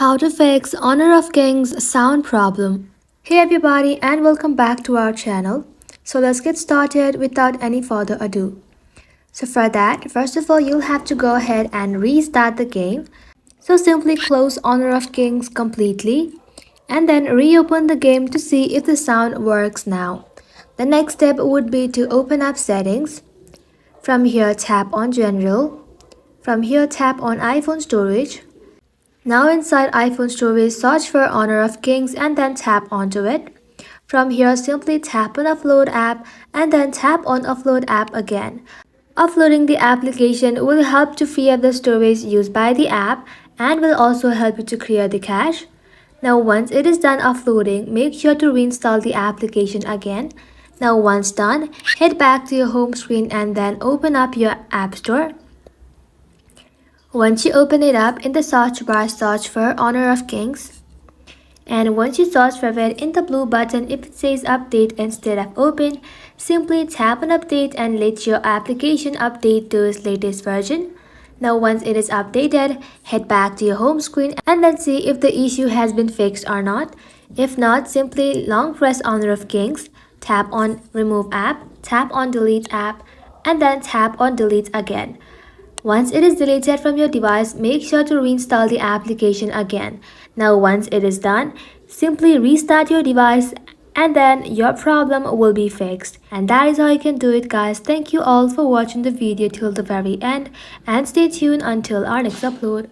How to fix Honor of Kings sound problem. Hey everybody and welcome back to our channel. So let's get started without any further ado. So for that, first of all, you'll have to go ahead and restart the game. So simply close Honor of Kings completely and then reopen the game to see if the sound works now. The next step would be to open up settings. From here, tap on General. From here, tap on iPhone storage. Now inside iPhone storage, search for Honor of Kings and then tap onto it. From here, simply tap on Upload app and then tap on Upload app again. Uploading the application will help to free up the storage used by the app and will also help you to clear the cache. Now once it is done uploading, make sure to reinstall the application again. Now once done, head back to your home screen and then open up your App Store. Once you open it up, in the search bar, search for Honor of Kings. And once you search for it, in the blue button, if it says update instead of open, simply tap on update and let your application update to its latest version. Now once it is updated, head back to your home screen and then see if the issue has been fixed or not. If not, simply long press Honor of Kings, tap on remove app, tap on delete app, and then tap on delete again. Once it is deleted from your device, make sure to reinstall the application again. Now once it is done, simply restart your device and then your problem will be fixed. And that is how you can do it, guys. Thank you all for watching the video till the very end and stay tuned until our next upload.